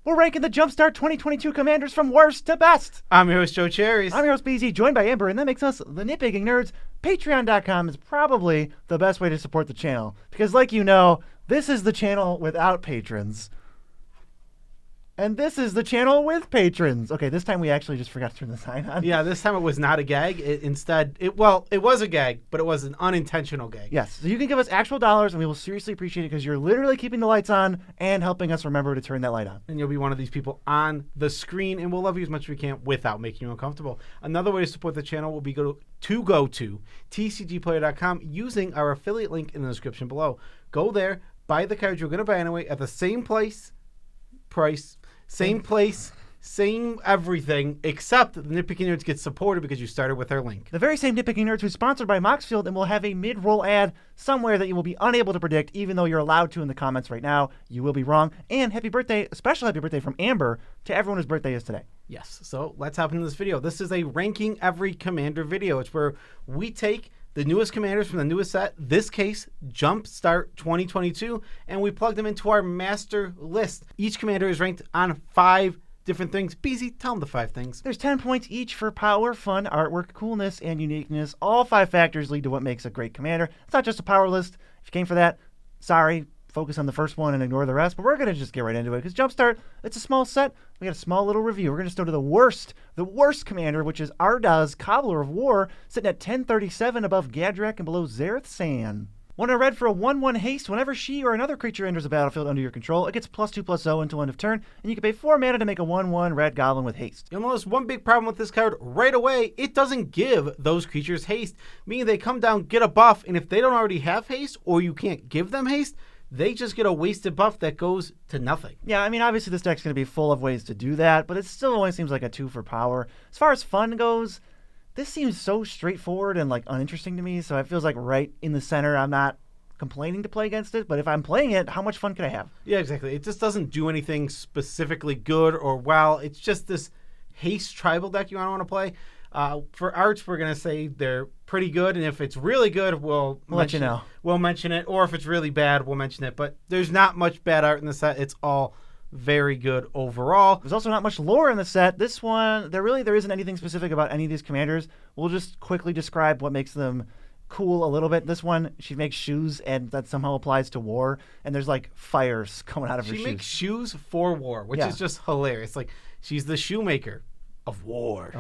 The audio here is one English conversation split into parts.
We're ranking the Jumpstart 2022 commanders from worst to best. I'm your host, Joe Cherries. I'm your host, BZ, joined by Amber, and that makes us the Nitpicking Nerds. Patreon.com is probably the best way to support the channel, because like you know, this is the channel without patrons. And this is the channel with patrons. Okay, this time we actually just forgot to turn the sign on. Yeah, this time it was not a gag. It was a gag, but it was an unintentional gag. Yes, so you can give us actual dollars, and we will seriously appreciate it because you're literally keeping the lights on and helping us remember to turn that light on. And you'll be one of these people on the screen, and we'll love you as much as we can without making you uncomfortable. Another way to support the channel will be go to tcgplayer.com using our affiliate link in the description below. Go there, buy the cards you're going to buy anyway at the same price, same everything, except the Nitpicking Nerds get supported because you started with our link. The very same Nitpicking Nerds who's sponsored by Moxfield and will have a mid-roll ad somewhere that you will be unable to predict, even though you're allowed to in the comments right now. You will be wrong. And happy birthday, a special happy birthday from Amber to everyone whose birthday is today. Yes, so let's hop into this video. This is a ranking every commander video. It's where we take the newest commanders from the newest set, this case, Jumpstart 2022, and we plug them into our master list. Each commander is ranked on 5 different things. BZ, tell them the 5 things. There's 10 points each for power, fun, artwork, coolness, and uniqueness. All 5 factors lead to what makes a great commander. It's not just a power list. If you came for that, sorry. Focus on the first one and ignore the rest, but we're going to just get right into it because Jumpstart, it's a small set. We got a small little review. We're going to go to the worst commander, which is Ardaz, Cobbler of War, sitting at 1037 above Gadrak and below Zareth San. One in red for a 1/1 haste. Whenever she or another creature enters the battlefield under your control, it gets +2/+0 until end of turn, and you can pay 4 mana to make a 1/1 red goblin with haste. You'll notice one big problem with this card right away. It doesn't give those creatures haste, meaning they come down, get a buff, and if they don't already have haste or you can't give them haste, they just get a wasted buff that goes to nothing. Yeah, I mean, obviously this deck's going to be full of ways to do that, but it still only seems like a 2 for power. As far as fun goes, this seems so straightforward and like uninteresting to me, so it feels like right in the center. I'm not complaining to play against it, but if I'm playing it, how much fun could I have? Yeah, exactly. It just doesn't do anything specifically good or well. It's just this haste tribal deck you want to play. For arts, we're going to say they're pretty good, and if it's really good, we'll let you know. We'll mention it, or if it's really bad, we'll mention it. But there's not much bad art in the set. It's all very good overall. There's also not much lore in the set. This one, there isn't anything specific about any of these commanders. We'll just quickly describe what makes them cool a little bit. This one, she makes shoes, and that somehow applies to war, and there's like fires coming out of her shoes. She makes shoes for war, which is just hilarious. Like, she's the shoemaker of war.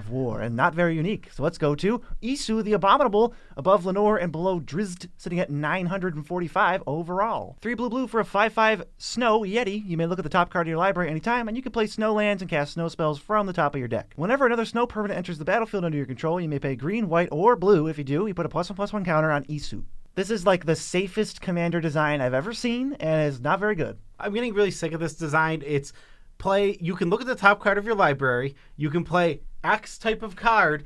And not very unique. So let's go to Isu the Abominable, above Lenore and below Drizzt, sitting at 945 overall. 3 blue for a 5/5 Snow Yeti. You may look at the top card of your library anytime, and you can play snow lands and cast snow spells from the top of your deck. Whenever another snow permanent enters the battlefield under your control, you may pay green, white, or blue. If you do, you put a +1/+1 counter on Isu. This is like the safest commander design I've ever seen, and is not very good. I'm getting really sick of this design. You can look at the top card of your library. You can play X type of card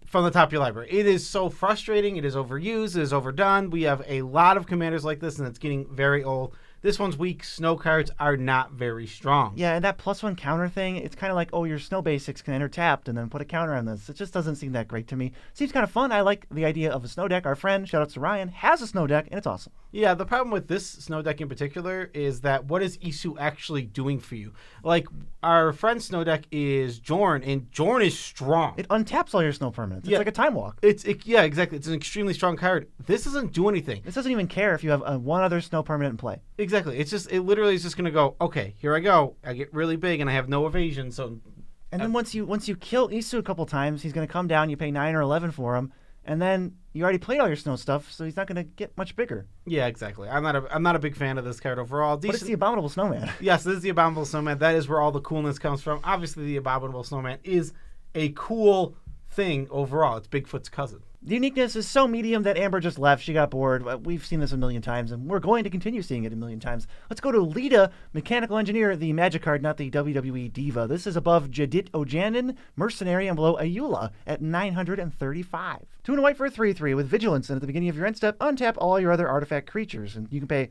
from the top of your library. It is so frustrating. It is overused. It is overdone. We have a lot of commanders like this, and it's getting very old. This one's weak. Snow cards are not very strong. Yeah, and that +1 counter thing, it's kind of like, oh, your snow basics can enter tapped and then put a counter on this. It just doesn't seem that great to me. Seems kind of fun. I like the idea of a snow deck. Our friend, shout out to Ryan, has a snow deck, and it's awesome. Yeah, the problem with this snow deck in particular is that what is Isu actually doing for you? Like, our friend's snow deck is Jorn, and Jorn is strong. It untaps all your snow permanents. It's like a time walk. Yeah, exactly. It's an extremely strong card. This doesn't do anything. This doesn't even care if you have one other snow permanent in play. Exactly. It literally is just going to go, okay, here I go. I get really big, and I have no evasion, so... And then once you kill Isu a couple times, he's going to come down, you pay 9 or 11 for him, and then you already played all your snow stuff, so he's not going to get much bigger. Yeah, exactly. I'm not a big fan of this card overall. But it's the Abominable Snowman. Yes, this is the Abominable Snowman. That is where all the coolness comes from. Obviously, the Abominable Snowman is a cool thing overall. It's Bigfoot's cousin. The uniqueness is so medium that Amber just left. She got bored. We've seen this a million times, and we're going to continue seeing it a million times. Let's go to Lita, Mechanical Engineer, the Magic card, not the WWE Diva. This is above Jadit Ojanin, Mercenary, and below Ayula at 935. 2 and a white for a 3/3 with Vigilance, and at the beginning of your end step, untap all your other artifact creatures, and you can pay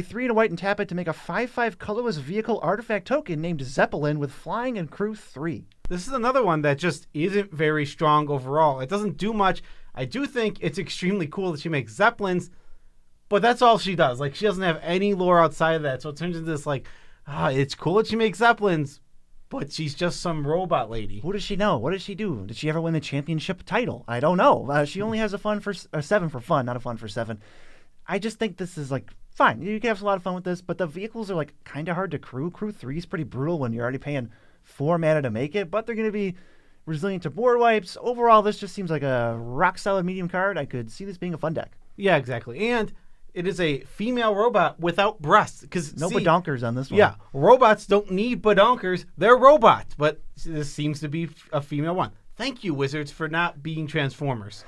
3 and a white and tap it to make a 5/5 colorless vehicle artifact token named Zeppelin with flying and crew 3. This is another one that just isn't very strong overall. It doesn't do much. I do think it's extremely cool that she makes Zeppelins, but that's all she does. Like, she doesn't have any lore outside of that, so it turns into this, like, It's cool that she makes Zeppelins, but she's just some robot lady. Who does she know? What does she do? Did she ever win the championship title? I don't know. She only has a 7 for fun, not a fun for 7. I just think this is like fine. You can have a lot of fun with this, but the vehicles are like kind of hard to crew. Crew 3 is pretty brutal when you're already paying 4 mana to make it, but they're going to be resilient to board wipes. Overall, this just seems like a rock solid medium card. I could see this being a fun deck. Yeah, exactly. And it is a female robot without breasts. No badonkers on this one. Yeah, robots don't need badonkers. They're robots, but this seems to be a female one. Thank you, Wizards, for not being Transformers.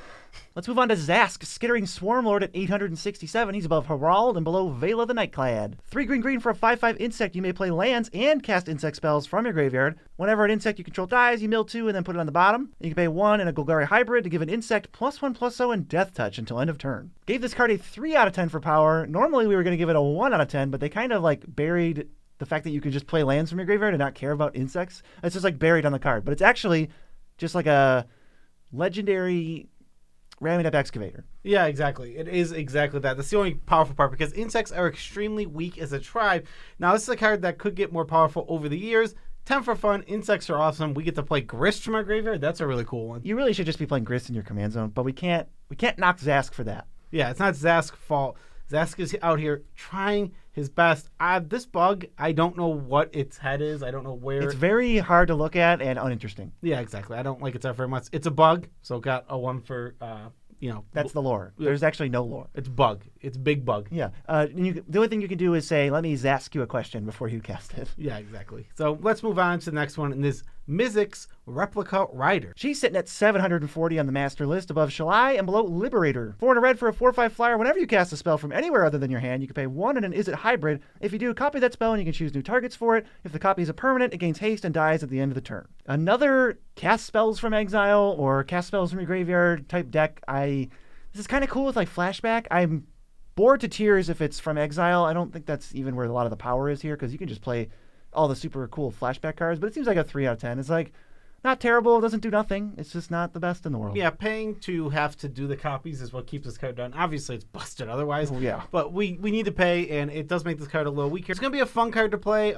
Let's move on to Zask, skittering Swarmlord at 867. He's above Herald and below Vela the Nightclad. 3 green for a 5/5 insect. You may play lands and cast insect spells from your graveyard. Whenever an insect you control dies, you mill 2 and then put it on the bottom. You can pay 1 and a Golgari hybrid to give an insect +1/+0 and Death Touch until end of turn. Gave this card a 3 out of 10 for power. Normally we were going to give it a 1 out of 10, but they kind of like buried the fact that you could just play lands from your graveyard and not care about insects. It's just like buried on the card, but it's actually just like a legendary ramming up excavator. Yeah, exactly. It is exactly that. That's the only powerful part because insects are extremely weak as a tribe. Now, this is a card that could get more powerful over the years. 10 for fun. Insects are awesome. We get to play Grist from our graveyard. That's a really cool one. You really should just be playing Grist in your command zone, but we can't knock Zask for that. Yeah, it's not Zask's fault. Zask is out here trying his best. This bug, I don't know what its head is. I don't know where. It's very hard to look at and uninteresting. Yeah, exactly. I don't like its head very much. It's a bug, so got a 1 for, That's the lore. There's actually no lore. It's bug. It's big bug. Yeah. The only thing you can do is say, let me Zask you a question before you cast it. Yeah, exactly. So let's move on to the next one, and this Mizzix Replica Rider. She's sitting at 740 on the master list, above Shalai and below Liberator. 4 and a red for a 4/5 flyer. Whenever you cast a spell from anywhere other than your hand, you can pay 1 and an Is It hybrid. If you do, copy that spell and you can choose new targets for it. If the copy is a permanent, it gains haste and dies at the end of the turn. Another cast spells from exile or cast spells from your graveyard type deck. This is kind of cool with like flashback. I'm bored to tears if it's from exile. I don't think that's even where a lot of the power is here because you can just play all the super cool flashback cards, but it seems like a 3 out of 10. It's like not terrible. It doesn't do nothing. It's just not the best in the world. Yeah, paying to have to do the copies is what keeps this card done. Obviously, it's busted otherwise. Oh, yeah. But we need to pay, and it does make this card a little weaker. It's going to be a fun card to play.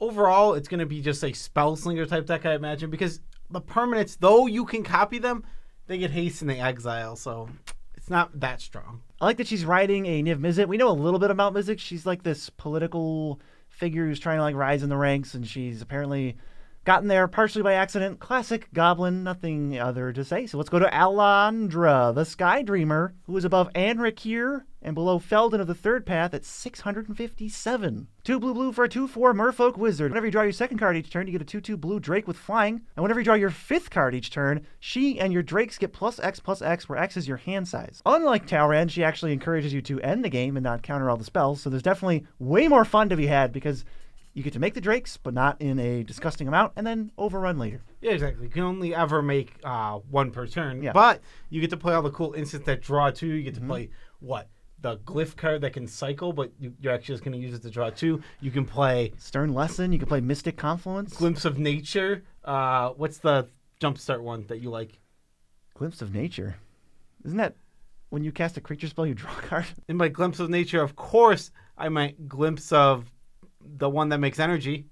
Overall, it's going to be just a spell slinger type deck, I imagine, because the permanents, though you can copy them, they get haste and they exile, so it's not that strong. I like that she's riding a Niv Mizzet. We know a little bit about Mizzet. She's like this political figure who's trying to like rise in the ranks, and she's apparently gotten there partially by accident. Classic goblin, nothing other to say. So let's go to Alondra, the Sky Dreamer, who is above Anrakir and below Felden of the Third Path at 657. 2 blue for a 2/4 Merfolk Wizard. Whenever you draw your second card each turn, you get a 2/2 blue Drake with flying. And whenever you draw your fifth card each turn, she and your Drakes get +X, where X is your hand size. Unlike Talrand, she actually encourages you to end the game and not counter all the spells. So there's definitely way more fun to be had because you get to make the Drakes, but not in a disgusting amount, and then overrun later. Yeah, exactly. You can only ever make 1 per turn. Yeah. But you get to play all the cool instants that draw 2. You get to play, the Glyph card that can cycle, but you're actually just going to use it to draw 2. You can play Stern Lesson. You can play Mystic Confluence. Glimpse of Nature. What's the Jumpstart one that you like? Glimpse of Nature? Isn't that when you cast a creature spell, you draw a card? In my Glimpse of Nature, of course, I might Glimpse of the one that makes energy.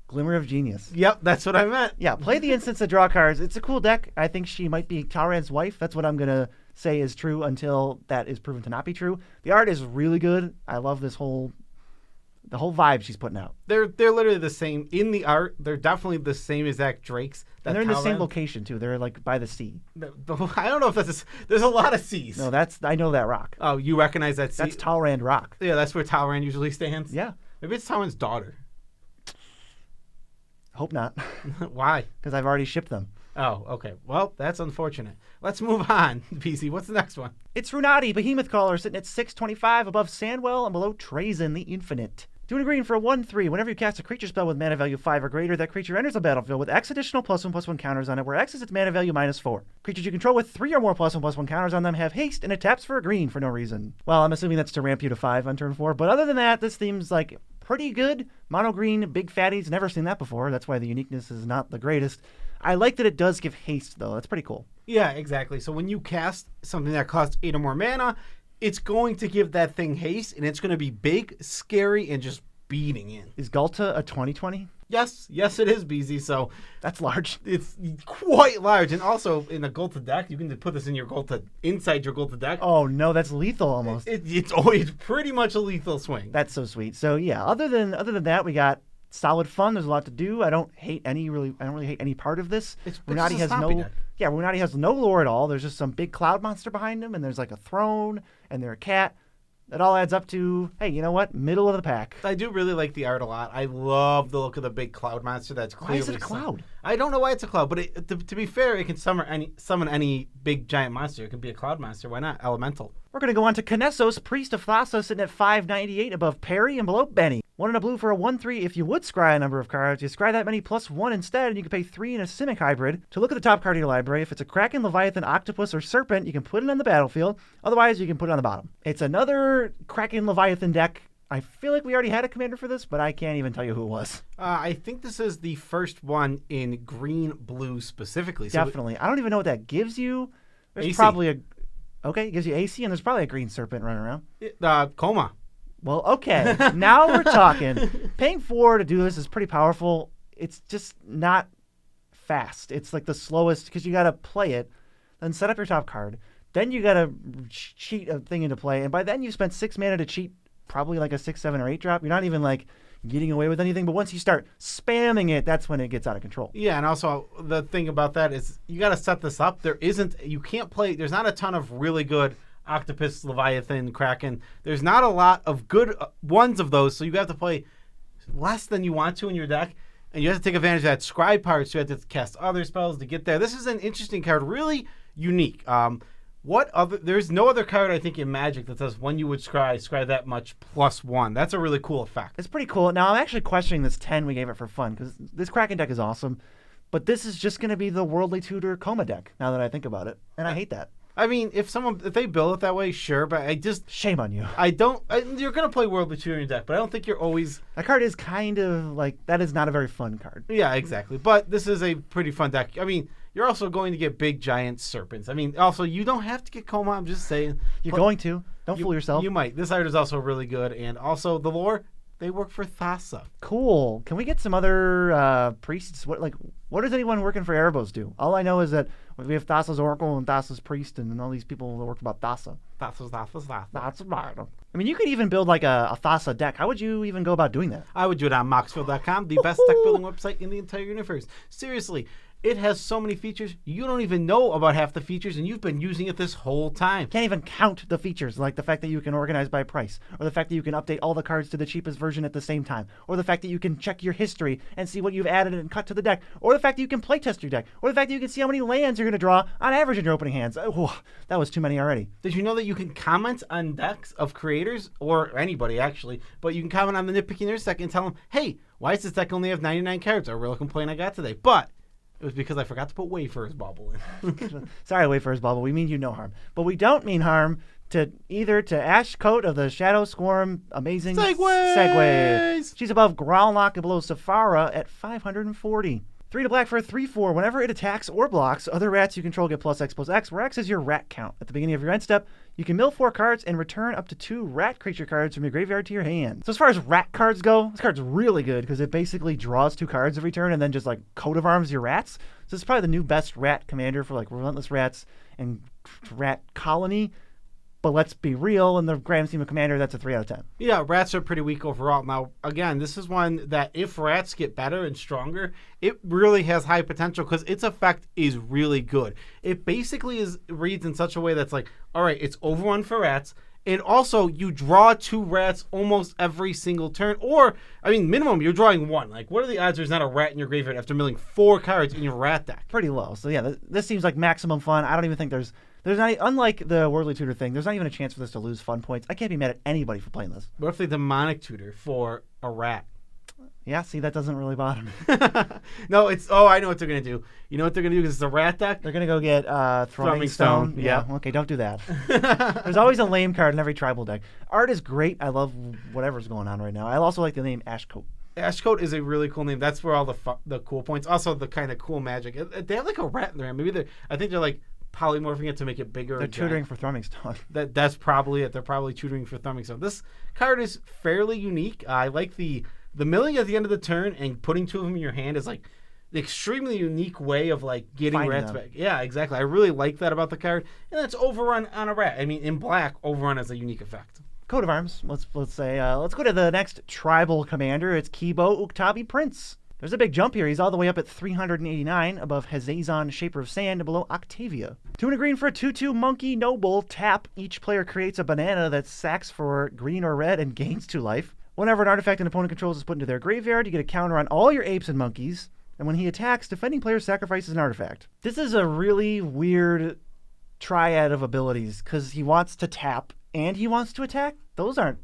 Glimmer of Genius. Yep, that's what I meant. Yeah, play the instants that draw cards. It's a cool deck. I think she might be Talrand's wife. That's what I'm going to say is true until that is proven to not be true. The art is really good. I love the whole vibe she's putting out. They're literally the same. In the art, they're definitely the same exact Drakes. And they're in the same location, too. They're like by the sea. I don't know if that's... There's a lot of seas. No, I know that rock. Oh, you recognize that sea? That's Talrand Rock. Yeah, that's where Talrand usually stands? Yeah. Maybe it's Talrand's daughter. Hope not. Why? Because I've already shipped them. Oh, okay. Well, that's unfortunate. Let's move on, PC. What's the next one? It's Runati, Behemoth Caller, sitting at 625 above Sandwell and below Trazen, the Infinite. 2 and a green for a 1/3. Whenever you cast a creature spell with mana value 5 or greater, that creature enters the battlefield with X additional +1/+1 counters on it, where X is its mana value -4. Creatures you control with 3 or more +1/+1 counters on them have haste, and it taps for a green for no reason. Well, I'm assuming that's to ramp you to 5 on turn 4, but other than that, this seems like pretty good. Mono green, big fatties, never seen that before. That's why the uniqueness is not the greatest. I like that it does give haste, though. That's pretty cool. Yeah, exactly. So when you cast something that costs 8 or more mana, it's going to give that thing haste, and it's going to be big, scary, and just beating in. Is Galta a 2020? Yes, it is, BZ. So that's large. It's quite large, and also in a Galta deck, you can put this in your Galta inside your Galta deck. Oh no, that's lethal almost. It's always pretty much a lethal swing. That's so sweet. So yeah, other than that, we got solid fun. There's a lot to do. I don't really hate any part of this. Runati has no lore at all. There's just some big cloud monster behind him, and there's like a throne, and they're a cat. It all adds up to, hey, you know what? Middle of the pack. I do really like the art a lot. I love the look of the big cloud monster. That's clearly. Why is it a cloud? I don't know why it's a cloud, but to be fair, it can summon any big giant monster. It can be a cloud monster. Why not? Elemental. We're going to go on to Kinesos, Priest of Thassa, sitting at 598 above Perry and below Benny. 1 and a blue for a 1/3. If you would scry a number of cards, you scry that many plus 1 instead, and you can pay 3 in a Simic hybrid. To look at the top card of your library, if it's a Kraken, Leviathan, Octopus, or Serpent, you can put it on the battlefield. Otherwise, you can put it on the bottom. It's another Kraken, Leviathan deck. I feel like we already had a commander for this, but I can't even tell you who it was. I think this is the first one in green-blue specifically. Definitely. I don't even know what that gives you. There's AC. probably a... Okay, it gives you AC, and there's probably a green Serpent running around. Coma. Well, okay. Now we're talking. Paying 4 to do this is pretty powerful. It's just not fast. It's like the slowest because you got to play it, then set up your top card. Then you got to cheat a thing into play. And by then you spent 6 mana to cheat probably like a 6, 7, or 8 drop. You're not even like getting away with anything. But once you start spamming it, that's when it gets out of control. Yeah, and also the thing about that is you got to set this up. You can't play. There's not a ton of really good Octopus, Leviathan, Kraken. There's not a lot of good ones of those, so you have to play less than you want to in your deck, and you have to take advantage of that scry part, so you have to cast other spells to get there. This is an interesting card, really unique. There's no other card, I think, in Magic that says when you would scry that much plus 1. That's a really cool effect. It's pretty cool. Now, I'm actually questioning this 10 we gave it for fun, because this Kraken deck is awesome, but this is just going to be the Worldly Tutor Coma deck, now that I think about it, and I hate that. I mean, if they build it that way, sure, but shame on you. You're gonna play Worldly Tutor in your deck, but I don't think you're always. That card is kind of like that is not a very fun card. Yeah, exactly. But this is a pretty fun deck. I mean, you're also going to get big giant serpents. I mean, also you don't have to get Coma. I'm just saying. You're going to. Don't fool yourself. You might. This art is also really good, and also the lore. They work for Thassa. Cool. Can we get some other priests? What does anyone working for Erebos do? All I know is that we have Thassa's Oracle and Thassa's Priest and all these people that work about Thassa. Thassa. I mean, you could even build like a Thassa deck. How would you even go about doing that? I would do it on Moxfield.com, the best deck building website in the entire universe. Seriously. It has so many features. You don't even know about half the features, and you've been using it this whole time. Can't even count the features, like the fact that you can organize by price, or the fact that you can update all the cards to the cheapest version at the same time, or the fact that you can check your history and see what you've added and cut to the deck, or the fact that you can playtest your deck, or the fact that you can see how many lands you're going to draw on average in your opening hands. Oh, that was too many already. Did you know that you can comment on decks of creators, or anybody actually, but you can comment on the Nitpicking Nerds deck and tell them, hey, why does this deck only have 99 cards? A real complaint I got today. But it was because I forgot to put Wayfarer's Bauble in. Sorry, Wayfarer's Bauble. We mean you no harm. But we don't mean harm to Ash Coat of the Shadow Swarm. Amazing segue. She's above Growllock and below Safara at 540. 3 to black for a 3/4. Whenever it attacks or blocks, other rats you control get +X/+X, where X is your rat count. At the beginning of your end step, you can mill 4 cards and return up to 2 rat creature cards from your graveyard to your hand. So as far as rat cards go, this card's really good because it basically draws 2 cards every turn and then just like coat of arms your rats. So it's probably the new best rat commander for like Relentless Rats and Rat Colony. But let's be real, in the grand scheme of Commander, that's a 3 out of 10. Yeah, rats are pretty weak overall. Now, again, this is one that if rats get better and stronger, it really has high potential because its effect is really good. It basically reads in such a way that's like, all right, it's over 1 for rats, and also you draw 2 rats almost every single turn. Or, I mean, minimum, you're drawing 1. Like, what are the odds there's not a rat in your graveyard after milling 4 cards in your rat deck? Pretty low. So, yeah, this seems like maximum fun. I don't even think there's not, unlike the Worldly Tutor thing, there's not even a chance for this to lose fun points. I can't be mad at anybody for playing this. What if they demonic tutor for a rat? Yeah, see, that doesn't really bother me. No, I know what they're going to do. You know what they're going to do because it's a rat deck? They're going to go get Throwing Stone. Yeah. Okay, don't do that. There's always a lame card in every tribal deck. Art is great. I love whatever's going on right now. I also like the name Ashcoat. Ashcoat is a really cool name. That's where all the cool points. Also, the kind of cool magic. They have like a rat in their hand. I think they're like polymorphing it to make it bigger. They're tutoring for Thrumming Stone. That's probably it. They're probably tutoring for Thrumming Stone. This card is fairly unique. I like the milling at the end of the turn and putting 2 of them in your hand is like the extremely unique way of like getting Finding rats them. back. Yeah, exactly. I really like that about the card. And that's Overrun on a rat. I mean, in black, Overrun has a unique effect. Coat of arms. Let's say let's go to the next tribal commander. It's Kibo Uktabi Prince. There's a big jump here. He's all the way up at 389 above Hazazon Shaper of Sand and below Octavia. 2 and a green for a 2/2 Monkey Noble. Tap. Each player creates a banana that sacks for green or red and gains 2 life. Whenever an artifact an opponent controls is put into their graveyard, you get a counter on all your apes and monkeys. And when he attacks, defending player sacrifices an artifact. This is a really weird triad of abilities because he wants to tap and he wants to attack. Those aren't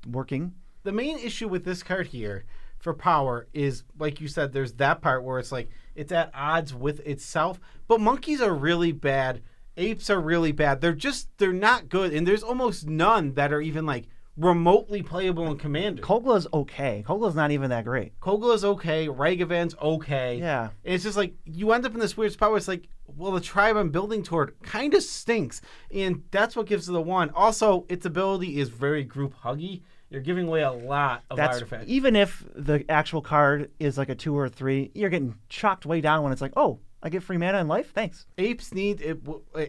working. The main issue with this card here for power is, like you said, there's that part where it's like it's at odds with itself. But monkeys are really bad. Apes are really bad. They're not good. And there's almost none that are even like remotely playable in Commander. Kogla's okay. Kogla's not even that great. Kogla's okay. Ragavan's okay. Yeah. And it's just like you end up in this weird spot where it's like, well, the tribe I'm building toward kind of stinks. And that's what gives it the 1. Also, its ability is very group huggy. You're giving away a lot of artifacts. Even if the actual card is like a 2 or a 3, you're getting chalked way down when it's like, oh, I get free mana and life? Thanks. Apes need it.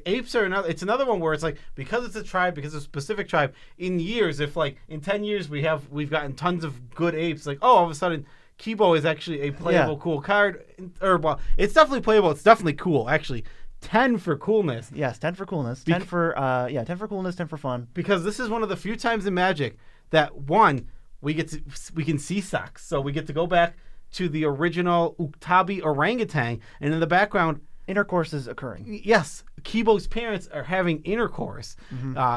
Apes are another. It's another one where it's like because it's a tribe, because it's a specific tribe. In years, if like in 10 years we've gotten tons of good apes, like all of a sudden Kibo is actually a playable cool card. Or well, it's definitely playable. It's definitely cool actually. 10 for coolness. Yes, 10 for coolness. 10 for coolness, 10 for fun. Because this is one of the few times in Magic that we can see sex. So we get to go back to the original Uktabi orangutan, and in the background, intercourse is occurring. Yes, Kibo's parents are having intercourse,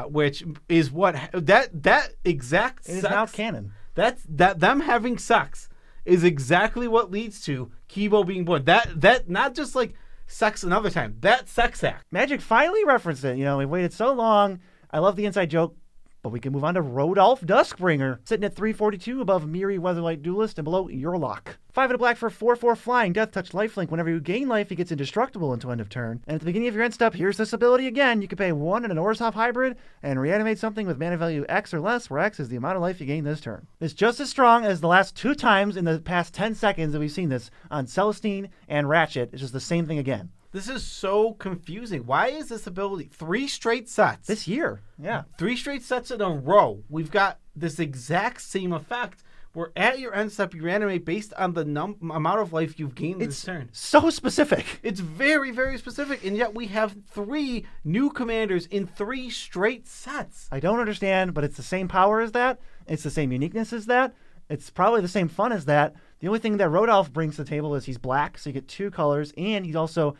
which is what that exact sex is now canon. That them having sex is exactly what leads to Kibo being born. That not just like sex another time. That sex act. Magic finally referenced it. You know, we waited so long. I love the inside joke. But we can move on to Rodolph Duskbringer, sitting at 342 above Miri Weatherlight Duelist and below Yurlok. 5 and a black for 4/4 flying, Death Touch lifelink. Whenever you gain life, he gets indestructible until end of turn. And at the beginning of your end step, here's this ability again. You can pay 1 in an Orzhov hybrid and reanimate something with mana value X or less, where X is the amount of life you gain this turn. It's just as strong as the last 2 times in the past 10 seconds that we've seen this on Celestine and Ratchet. It's just the same thing again. This is so confusing. Why is this ability 3 straight sets? This year, yeah. 3 straight sets in a row. We've got this exact same effect where at your end step, you reanimate based on the amount of life you've gained this turn. So specific. It's very, very specific, and yet we have 3 new commanders in 3 straight sets. I don't understand, but it's the same power as that. It's the same uniqueness as that. It's probably the same fun as that. The only thing that Rodolph brings to the table is he's black, so you get 2 colors, and he's also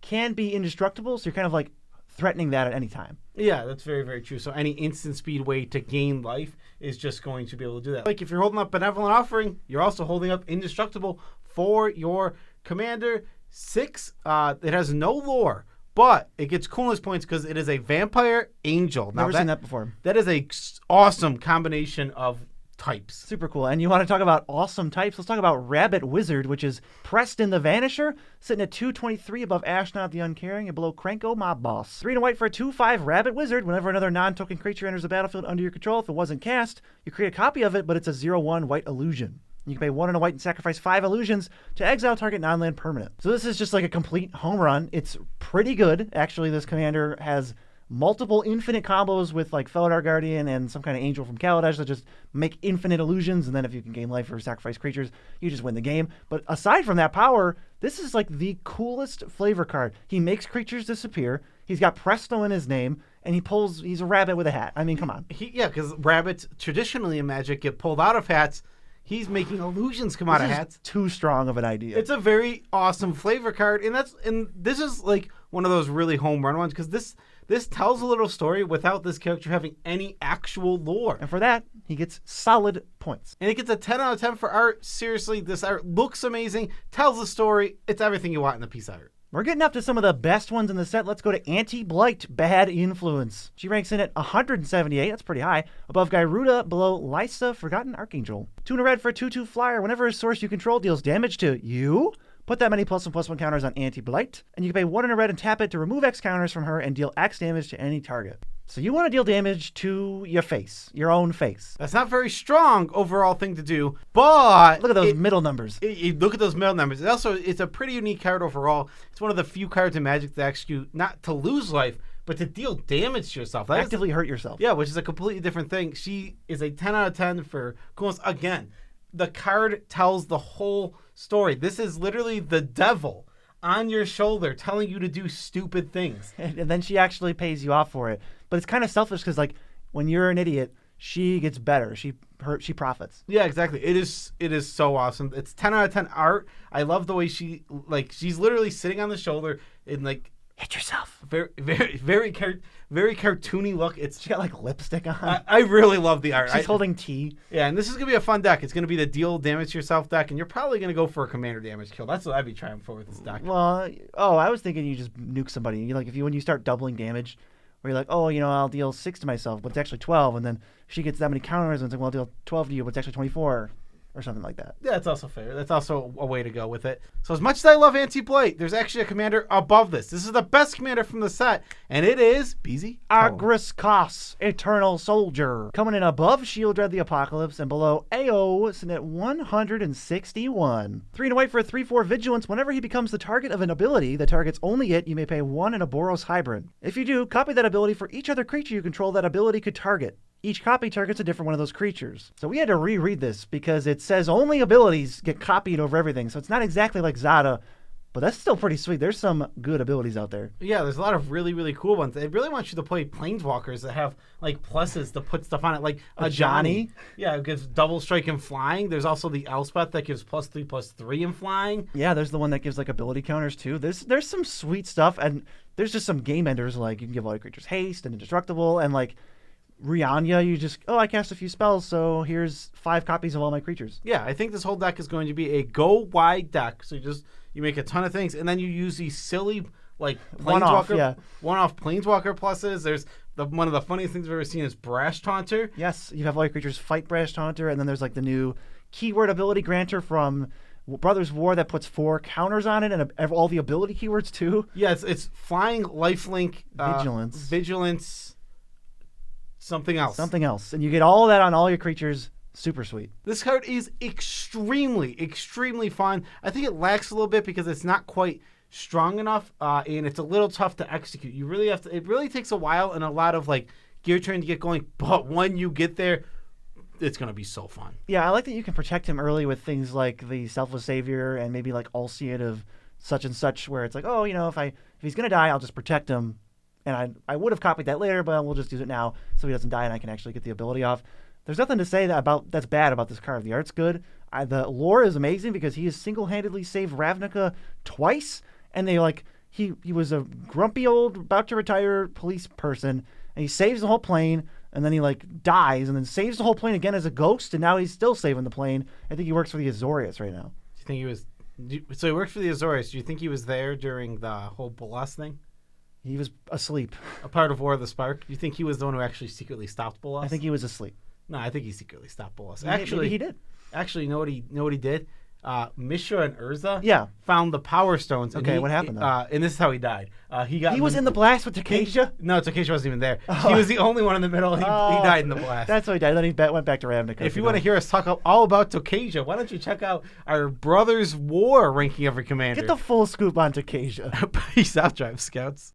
can be indestructible, so you're kind of like threatening that at any time. Yeah, that's very, very true. So any instant speed way to gain life is just going to be able to do that. Like if you're holding up Benevolent Offering, you're also holding up Indestructible for your commander. 6, it has no lore, but it gets coolness points because it is a Vampire Angel. Never seen that before. That is a awesome combination of types. Super cool. And you want to talk about awesome types? Let's talk about Rabbit Wizard, which is Preston the Vanisher, sitting at 223 above Ashnod the Uncaring and below Krenko Mob Boss. 3 and a white for a 2/5 Rabbit Wizard. Whenever another non-token creature enters the battlefield under your control, if it wasn't cast, you create a copy of it, but it's a 0/1 white illusion. You can pay 1 and a white and sacrifice 5 illusions to exile target non-land permanent. So this is just like a complete home run. It's pretty good. Actually, this commander has multiple infinite combos with like Felidar Guardian and some kind of angel from Kaladesh that just make infinite illusions, and then if you can gain life or sacrifice creatures, you just win the game. But aside from that power, this is like the coolest flavor card. He makes creatures disappear. He's got Presto in his name, and he's a rabbit with a hat. I mean, come on. Because rabbits traditionally in Magic get pulled out of hats. He's making illusions come out of hats. Too strong of an idea. It's a very awesome flavor card, and this is like one of those really home run ones because this tells a little story without this character having any actual lore. And for that, he gets solid points. And it gets a 10 out of 10 for art. Seriously, this art looks amazing, tells a story. It's everything you want in a piece of art. We're getting up to some of the best ones in the set. Let's go to Anti-Blight Bad Influence. She ranks in at 178. That's pretty high. Above Gyruda, below Lysa, Forgotten Archangel. 2 and a red for a 2/2 flyer. Whenever a source you control deals damage to you, Put that many +1/+1 counters on Anti-Blight, and you can pay 1 in a red and tap it to remove X counters from her and deal X damage to any target. So you want to deal damage to your face, your own face. That's not very strong overall thing to do, but look at those middle numbers. Look at those middle numbers. It's a pretty unique card overall. It's one of the few cards in Magic that execute not to lose life, but to deal damage to yourself. Actively hurt yourself. Yeah, which is a completely different thing. She is a 10 out of 10 for coolness. Again, the card tells the whole story. This is literally the devil on your shoulder telling you to do stupid things. And then she actually pays you off for it. But it's kind of selfish because, like, when you're an idiot, she gets better. She profits. Yeah, exactly. It is so awesome. It's 10 out of 10 art. I love the way she's literally sitting on the shoulder and, like, hit yourself. Very cartoony look. She got like lipstick on. I really love the art. She's holding tea. Yeah, and this is gonna be a fun deck. It's gonna be the deal damage to yourself deck, and you're probably gonna go for a commander damage kill. That's what I'd be trying for with this deck. Well, I was thinking you just nuke somebody. You like when you start doubling damage, where you're like, I'll deal 6 to myself, but it's actually 12, and then she gets that many counters, and it's like, well, I'll deal 12 to you, but it's actually 24. Or something like that. Yeah, that's also fair. That's also a way to go with it. So as much as I love Anti-Blight, there's actually a commander above this. This is the best commander from the set, and it is BZ Agrascos, Eternal Soldier. Coming in above Shieldred the Apocalypse and below AO, sitting at 161. 3 and a white for a 3/4 Vigilance. Whenever he becomes the target of an ability that targets only it, you may pay 1 in a Boros Hybrid. If you do, copy that ability for each other creature you control that ability could target. Each copy targets a different one of those creatures. So we had to reread this because it says only abilities get copied over everything. So it's not exactly like Zada, but that's still pretty sweet. There's some good abilities out there. Yeah, there's a lot of really, really cool ones. They really want you to play Planeswalkers that have like pluses to put stuff on it, like a Johnny. Yeah, it gives double strike and flying. There's also the Elspeth that gives +3/+3 in flying. Yeah, there's the one that gives like ability counters too. There's some sweet stuff, and there's just some game enders like you can give all your creatures haste and indestructible, and like Rihanna, you just, I cast a few spells, so here's 5 copies of all my creatures. Yeah, I think this whole deck is going to be a go-wide deck. So you make a ton of things, and then you use these silly, like, one-off Planeswalker pluses. There's one of the funniest things I've ever seen is Brash Taunter. Yes, you have all your creatures fight Brash Taunter, and then there's, like, the new keyword ability granter from Brothers War that puts 4 counters on it, and all the ability keywords, too. Yeah, it's flying, lifelink, vigilance, something else. And you get all of that on all your creatures. Super sweet. This card is extremely, extremely fun. I think it lacks a little bit because it's not quite strong enough, and it's a little tough to execute. You really have to. It really takes a while and a lot of like gear train to get going. But when you get there, it's gonna be so fun. Yeah, I like that you can protect him early with things like the Selfless Savior and maybe like Ulceate of such and such, where it's like, if he's gonna die, I'll just protect him. And I would have copied that later, but we'll just use it now so he doesn't die and I can actually get the ability off. There's nothing to say that's bad about this card. The art's good. The lore is amazing because he has single-handedly saved Ravnica twice, and he was a grumpy old about to retire police person, and he saves the whole plane, and then he dies, and then saves the whole plane again as a ghost, and now he's still saving the plane. I think he works for the Azorius right now. Do you think he was? So he worked for the Azorius. Do you think he was there during the whole Bolas thing? He was asleep. A part of War of the Spark? Do you think he was the one who actually secretly stopped Bolas? I think he was asleep. No, I think he secretly stopped Bolas. Maybe he did. Actually, you know what he did? Mishra and Urza found the Power Stones. Okay, what happened though? And this is how he died. He was in the blast with Takesia? No, Takesia wasn't even there. He was the only one in the middle. He died in the blast. That's how he died. Then he went back to Ravnica. If you want to hear us talk all about Takesia, why don't you check out our Brothers War ranking every commander? Get the full scoop on Takesia. Peace out, Drive Scouts.